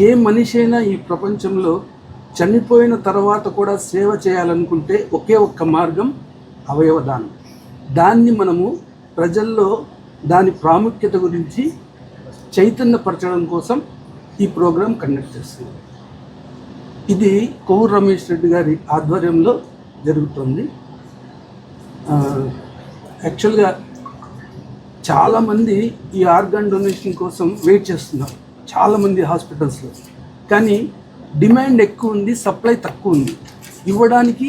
ఏ మనిషి అయినా ఈ ప్రపంచంలో చనిపోయిన తర్వాత కూడా సేవ చేయాలనుకుంటే ఒకే ఒక్క మార్గం అవయవదానం. దాన్ని మనము ప్రజల్లో దాని ప్రాముఖ్యత గురించి చైతన్యపరచడం కోసం ఈ ప్రోగ్రాం కండక్ట్ చేస్తుంది. ఇది కొవ్వూరు రమేష్ రెడ్డి గారి ఆధ్వర్యంలో జరుగుతుంది. యాక్చువల్గా చాలామంది ఈ ఆర్గాన్ డొనేషన్ కోసం వెయిట్ చేస్తున్నారు, చాలామంది హాస్పిటల్స్లో. కానీ డిమాండ్ ఎక్కువ ఉంది, సప్లై తక్కువ ఉంది. ఇవ్వడానికి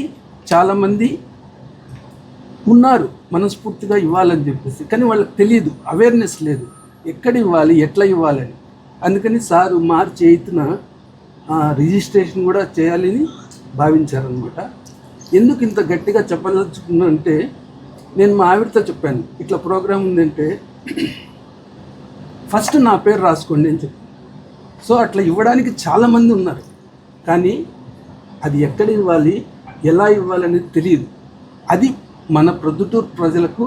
చాలామంది ఉన్నారు మనస్ఫూర్తిగా ఇవ్వాలని చెప్పేసి, కానీ వాళ్ళకి తెలియదు, అవేర్నెస్ లేదు, ఎక్కడ ఇవ్వాలి, ఎట్లా ఇవ్వాలని. అందుకని సారు మార్చి 8న రిజిస్ట్రేషన్ కూడా చేయాలని భావించారనమాట. ఎందుకు ఇంత గట్టిగా చెప్పదలుచుకున్నా అంటే, నేను మా ఆవిడతో చెప్పాను, ఇట్లా ప్రోగ్రాం ఉందంటే ఫస్ట్ నా పేరు రాసుకోండి అని చెప్పి. సో అట్లా ఇవ్వడానికి చాలామంది ఉన్నారు, కానీ అది ఎక్కడ ఇవ్వాలి, ఎలా ఇవ్వాలనేది తెలియదు. అది మన ప్రొద్దుటూరు ప్రజలకు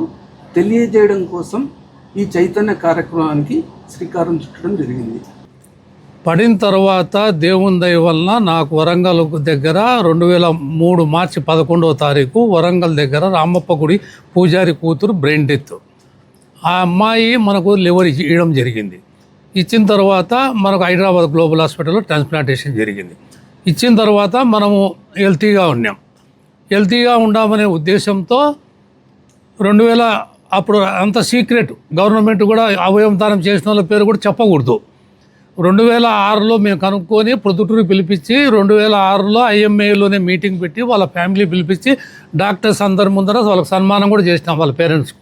తెలియజేయడం కోసం ఈ చైతన్య కార్యక్రమానికి శ్రీకారం చుట్టడం జరిగింది. పడిన తర్వాత దేవుని దయ వలన నాకు వరంగల్ దగ్గర 2003 మార్చి 11వ తారీఖు వరంగల్ దగ్గర రామప్ప గుడి పూజారి కూతురు బ్రెయిన్ డెత్. ఆ అమ్మాయి మనకు లివర్ ఇవ్వడం జరిగింది. ఇచ్చిన తర్వాత మనకు హైదరాబాద్ గ్లోబల్ హాస్పిటల్లో ట్రాన్స్ప్లాంటేషన్ జరిగింది. ఇచ్చిన తర్వాత మనము హెల్తీగా ఉన్నాం. హెల్తీగా ఉండామనే ఉద్దేశంతో 2000 అప్పుడు అంత సీక్రెట్, గవర్నమెంట్ కూడా అవయవం దానం చేసిన వాళ్ళ పేరు కూడా చెప్పకూడదు. 2006లో మేము కనుక్కొని ప్రొద్దుటూరు పిలిపించి 2006లో ఐఎంఏలోనే మీటింగ్ పెట్టి వాళ్ళ ఫ్యామిలీ పిలిపించి డాక్టర్స్ అందరి ముందర వాళ్ళకి సన్మానం కూడా చేసినాం వాళ్ళ పేరెంట్స్కి.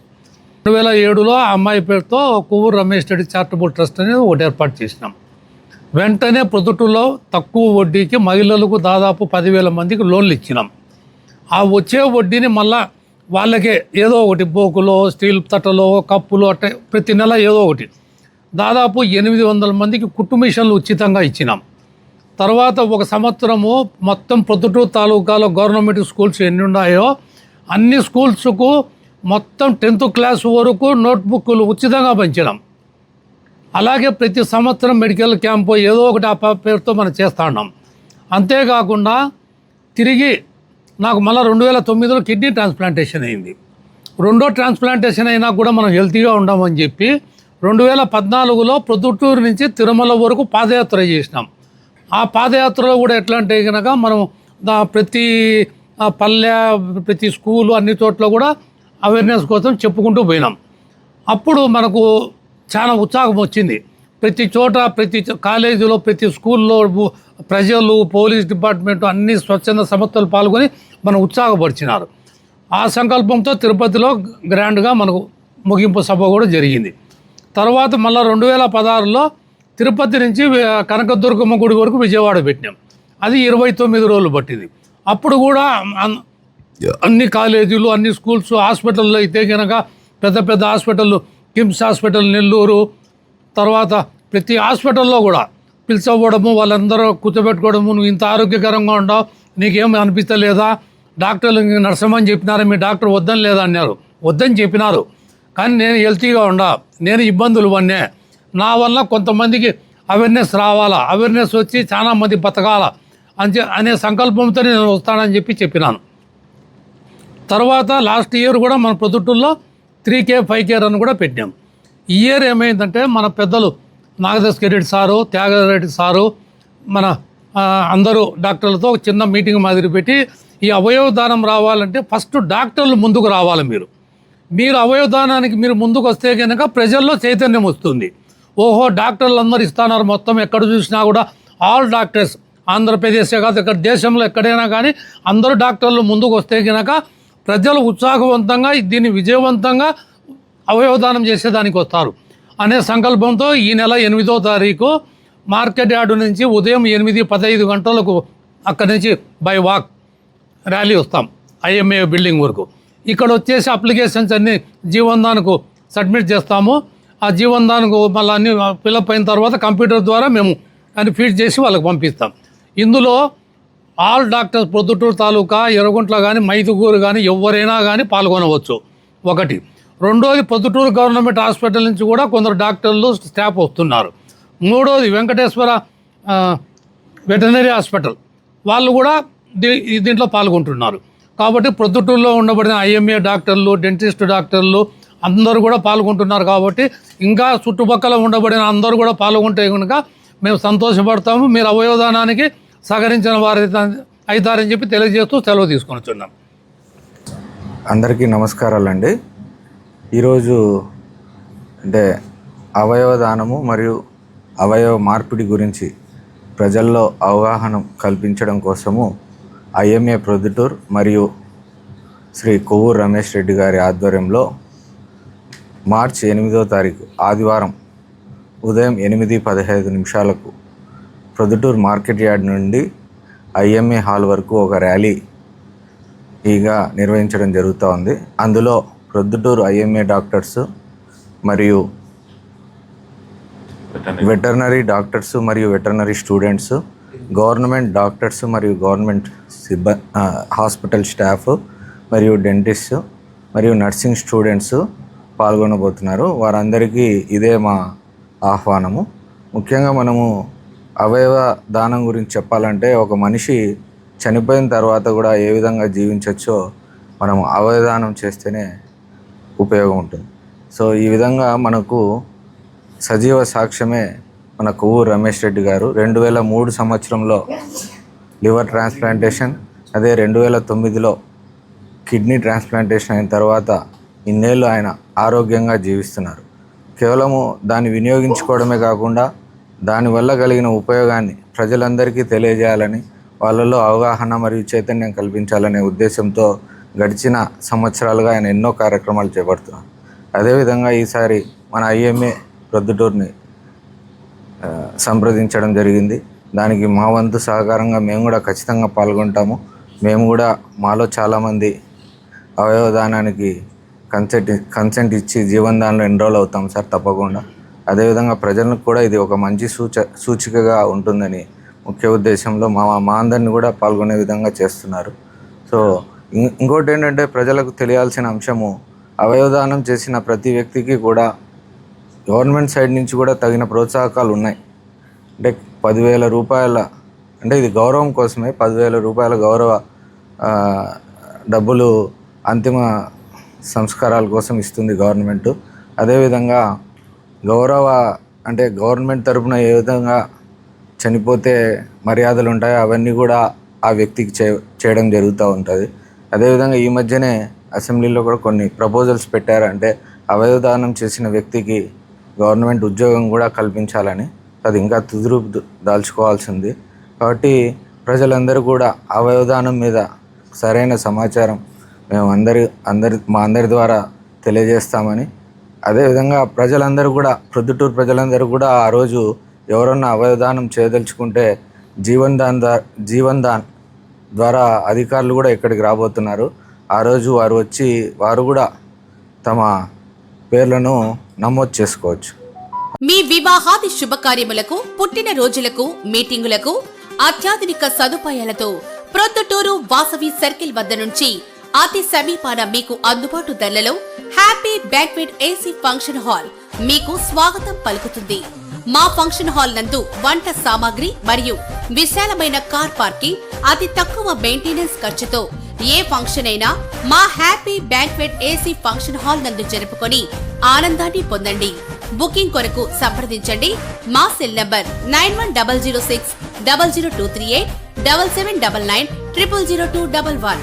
2007లో ఆ అమ్మాయి పేరుతో కొవ్వూరు రమేష్ రెడ్డి చారిటబుల్ ట్రస్ట్ అనేది ఒకటి ఏర్పాటు చేసినాం. వెంటనే ప్రొద్దుటూరులో తక్కువ వడ్డీకి మహిళలకు దాదాపు 10,000 మందికి లోన్లు ఇచ్చినాం. ఆ వచ్చే వడ్డీని మళ్ళా వాళ్ళకే ఏదో ఒకటి బోకులో, స్టీల్ తట్టలో, కప్పులో అట్ట ప్రతి నెల ఏదో ఒకటి దాదాపు 800 మందికి కుట్టు మిషన్లు ఉచితంగా ఇచ్చినాం. తర్వాత ఒక సంవత్సరము మొత్తం ప్రొద్దుటూరు తాలూకాలో గవర్నమెంట్ స్కూల్స్ ఎన్ని ఉన్నాయో అన్ని స్కూల్స్కు మొత్తం 10th క్లాస్ వరకు నోట్బుక్లు ఉచితంగా పంచినాం. అలాగే ప్రతి సంవత్సరం మెడికల్ క్యాంపు ఏదో ఒకటి ఆ పేరుతో మనం చేస్తూ ఉన్నాం. అంతేకాకుండా తిరిగి నాకు మళ్ళీ 2009లో కిడ్నీ ట్రాన్స్ప్లాంటేషన్ అయింది. రెండో ట్రాన్స్ప్లాంటేషన్ అయినా కూడా మనం హెల్తీగా ఉండమని చెప్పి 2014లో ప్రొద్దుటూరు నుంచి తిరుమల వరకు పాదయాత్ర చేసినాం. ఆ పాదయాత్రలో కూడా ఎట్లా అంటే కనుక మనం ప్రతి పల్లె, ప్రతి స్కూలు, అన్ని చోట్ల కూడా అవేర్నెస్ కోసం చెప్పుకుంటూ పోయినాం. అప్పుడు మనకు చాలా ఉత్సాహం వచ్చింది. ప్రతి చోట, ప్రతి కాలేజీలో, ప్రతి స్కూల్లో ప్రజలు, పోలీస్ డిపార్ట్మెంట్, అన్ని స్వచ్ఛంద సంస్థలు పాల్గొని మనం ఉత్సాహపరిచినారు. ఆ సంకల్పంతో తిరుపతిలో గ్రాండ్గా మనకు ముగింపు సభ కూడా జరిగింది. తర్వాత మళ్ళీ 2016లో తిరుపతి నుంచి కనకదుర్గమ్మ గుడి వరకు విజయవాడ పెట్టినాం. అది 29 రోజులు పట్టింది. అప్పుడు కూడా అన్ని కాలేజీలు, అన్ని స్కూల్స్, హాస్పిటల్లో అయితే కనుక పెద్ద పెద్ద హాస్పిటళ్ళు, కిమ్స్ హాస్పిటల్ నెల్లూరు, తర్వాత ప్రతి హాస్పిటల్లో కూడా పిలిచవ్వడము, వాళ్ళందరూ కూర్చోబెట్టుకోవడము, నువ్వు ఇంత ఆరోగ్యకరంగా ఉండవు, నీకేం అనిపించలేదా, డాక్టర్లు నర్సమని చెప్పినారు, మీ డాక్టర్ వద్దని లేదా అన్నారు. వద్దని చెప్పినారు, కానీ నేను హెల్తీగా ఉండా, నేను ఇబ్బందులు పడినా, నా వల్ల కొంతమందికి అవేర్నెస్ రావాలా, అవేర్నెస్ వచ్చి చాలా మంది బతకాల అనే సంకల్పంతో నేను వస్తానని చెప్పినాను. తర్వాత లాస్ట్ ఇయర్ కూడా మన ప్రొద్దుటూరులో 3K 5K రన్ కూడా పెట్టాం. ఈ ఇయర్ ఏమైందంటే మన పెద్దలు నాగదర్శక రెడ్డి సారు, త్యాగరెడ్డి సారు, మన అందరూ డాక్టర్లతో ఒక చిన్న మీటింగ్ మాదిరి పెట్టి, ఈ అవయవ దానం రావాలంటే ఫస్ట్ డాక్టర్లు ముందుకు రావాలి. మీరు అవయవదానానికి మీరు ముందుకు వస్తే కనుక ప్రజల్లో చైతన్యం వస్తుంది. ఓహో, డాక్టర్లు అందరూ ఇస్తున్నారు, మొత్తం ఎక్కడ చూసినా కూడా ఆల్ డాక్టర్స్, ఆంధ్రప్రదేశే కాదు ఇక్కడ దేశంలో ఎక్కడైనా కానీ అందరూ డాక్టర్లు ముందుకు వస్తే కనుక ప్రజలు ఉత్సాహవంతంగా దీన్ని విజయవంతంగా అవయవదానం చేసేదానికి వస్తారు అనే సంకల్పంతో ఈ నెల 8వ తారీఖు మార్కెట్ యార్డు నుంచి ఉదయం 8:15 గంటలకు అక్కడి నుంచి బై వాక్ ర్యాలీ వస్తాం ఐఎంఏ బిల్డింగ్ వరకు. ఇక్కడ వచ్చేసి అప్లికేషన్స్ అన్నీ జీవన్దాన్కు సబ్మిట్ చేస్తాము. ఆ జీవన్దాన్కు మళ్ళీ అన్ని ఫిలప్ అయిన తర్వాత కంప్యూటర్ ద్వారా మేము అన్ని ఫీడ్ చేసి వాళ్ళకి పంపిస్తాం. ఇందులో ఆల్ డాక్టర్స్ ప్రొద్దుటూరు తాలూకా, ఎర్రగుంట్ల కానీ, మైదుగూరు కానీ ఎవరైనా కానీ పాల్గొనవచ్చు. ఒకటి. రెండోది పొద్దుటూరు గవర్నమెంట్ హాస్పిటల్ నుంచి కూడా కొందరు డాక్టర్లు స్టాఫ్ వస్తున్నారు. మూడోది వెంకటేశ్వర వెటర్నరీ హాస్పిటల్ వాళ్ళు కూడా దీంట్లో పాల్గొంటున్నారు. కాబట్టి ప్రొద్దుటూరులో ఉండబడిన IMA డాక్టర్లు, డెంటిస్ట్ డాక్టర్లు అందరూ కూడా పాల్గొంటున్నారు. కాబట్టి ఇంకా చుట్టుపక్కల ఉండబడిన అందరూ కూడా పాల్గొంటే కనుక మేము సంతోషపడతాము. మీరు అవయవదానానికి సహకరించిన వారు అవుతారని చెప్పి తెలియజేస్తూ సెలవు తీసుకొని వచ్చున్నాం. అందరికీ నమస్కారాలండి. ఈరోజు అంటే అవయవదానము మరియు అవయవ మార్పిడి గురించి ప్రజల్లో అవగాహన కల్పించడం కోసము IMA ప్రొద్దుటూరు మరియు శ్రీ కొవ్వూరు రమేష్ రెడ్డి గారి ఆధ్వర్యంలో మార్చి 8వ తారీఖు ఆదివారం ఉదయం 8:15 ప్రొద్దుటూరు మార్కెట్ యార్డ్ నుండి IMA హాల్ వరకు ఒక ర్యాలీగా నిర్వహించడం జరుగుతూ ఉంది. అందులో ప్రొద్దుటూరు IMA డాక్టర్స్ మరియు వెటర్నరీ డాక్టర్స్ మరియు వెటర్నరీ స్టూడెంట్స్, గవర్నమెంట్ డాక్టర్స్ మరియు గవర్నమెంట్ హాస్పిటల్ స్టాఫ్ మరియు డెంటిస్ట్ మరియు నర్సింగ్ స్టూడెంట్స్ పాల్గొనబోతున్నారు. వారందరికీ ఇదే మా ఆహ్వానము. ముఖ్యంగా మనము అవయవ దానం గురించి చెప్పాలంటే ఒక మనిషి చనిపోయిన తర్వాత కూడా ఏ విధంగా జీవించవచ్చో మనము అవయవదానం చేస్తేనే ఉపయోగం ఉంటుంది. సో ఈ విధంగా మనకు సజీవ సాక్ష్యమే మన కొవ్వూరు రమేష్ రెడ్డి గారు 2003 సంవత్సరంలో లివర్ ట్రాన్స్ప్లాంటేషన్, అదే 2009లో కిడ్నీ ట్రాన్స్ప్లాంటేషన్ అయిన తర్వాత ఇన్నేళ్ళు ఆయన ఆరోగ్యంగా జీవిస్తున్నారు. కేవలము దాన్ని వినియోగించుకోవడమే కాకుండా దానివల్ల కలిగిన ఉపయోగాన్ని ప్రజలందరికీ తెలియజేయాలని, వాళ్ళలో అవగాహన మరియు చైతన్యం కల్పించాలనే ఉద్దేశంతో గడిచిన సంవత్సరాలుగా ఆయన ఎన్నో కార్యక్రమాలు చేపడుతున్నారు. అదేవిధంగా ఈసారి మన IMA ప్రొద్దుటూరుని సంప్రదించడం జరిగింది. దానికి మా వంతు సహకారంగా మేము కూడా ఖచ్చితంగా పాల్గొంటాము. మేము కూడా మాలో చాలామంది అవయవదానానికి కన్సెంట్ ఇచ్చి జీవనదానంలో ఎన్రోల్ అవుతాం సార్, తప్పకుండా. అదేవిధంగా ప్రజలకు కూడా ఇది ఒక మంచి సూచికగా ఉంటుందని ముఖ్య ఉద్దేశంలో మా అందరిని కూడా పాల్గొనే విధంగా చేస్తున్నారు. సో ఇంకోటి ఏంటంటే ప్రజలకు తెలియాల్సిన అంశము, అవయవదానం చేసిన ప్రతి వ్యక్తికి కూడా గవర్నమెంట్ సైడ్ నుంచి కూడా తగిన ప్రోత్సాహకాలు ఉన్నాయి. అంటే 10,000 రూపాయల, అంటే ఇది గౌరవం కోసమే 10,000 రూపాయల గౌరవ డబ్బులు అంతిమ సంస్కారాల కోసం ఇస్తుంది గవర్నమెంట్. అదేవిధంగా అంటే గవర్నమెంట్ తరపున ఏ విధంగా చనిపోతే మర్యాదలు ఉంటాయో అవన్నీ కూడా ఆ వ్యక్తికి చేయడం జరుగుతూ ఉంటుంది. అదేవిధంగా ఈ మధ్యనే అసెంబ్లీలో కూడా కొన్ని ప్రపోజల్స్ పెట్టారు. అంటే అవయవదానం చేసిన వ్యక్తికి గవర్నమెంట్ ఉద్యోగం కూడా కల్పించాలని. అది ఇంకా తుదిరూపు దాల్చుకోవాల్సింది. కాబట్టి ప్రజలందరూ కూడా అవయవదానం మీద సరైన సమాచారం మేము మా అందరి ద్వారా తెలియజేస్తామని, అదేవిధంగా ప్రజలందరూ కూడా ప్రొద్దుటూరు ప్రజలందరూ కూడా ఆ రోజు ఎవరన్నా అవయవదానం చేయదలుచుకుంటే జీవన్ దాన్ ద్వారా అధికారులు కూడా ఇక్కడికి రాబోతున్నారు. ఆ రోజు వారు కూడా తమ పేర్లను నమోదు చేసుకోవచ్చు. మీ వివాహాది శుభకార్యములకు, పుట్టిన రోజులకు, మీటింగులకు అత్యాధునిక సదుపాయాలతో ప్రొద్దుటూరు వాసవి సర్కిల్ వద్ద నుంచి అతి సమీపాన మీకు అందుబాటు ధరలలో happy banquet AC function hall మీకు స్వాగతం పలుకుతుంది. మా ఫంక్షన్ హాల్ నందు వంట సామాగ్రి మరియు విశాలమైన కార్ పార్కింగ్, అతి తక్కువ మెయింటెనెన్స్ ఖర్చుతో ఏ ఫంక్షన్ అయినా మా happy banquet AC function hall నందు జరుపుకొని ఆనందాన్ని పొందండి. బుకింగ్ కొరకు సంప్రదించండి. మా సెల్ నంబర్ 9100600238 7799 000211.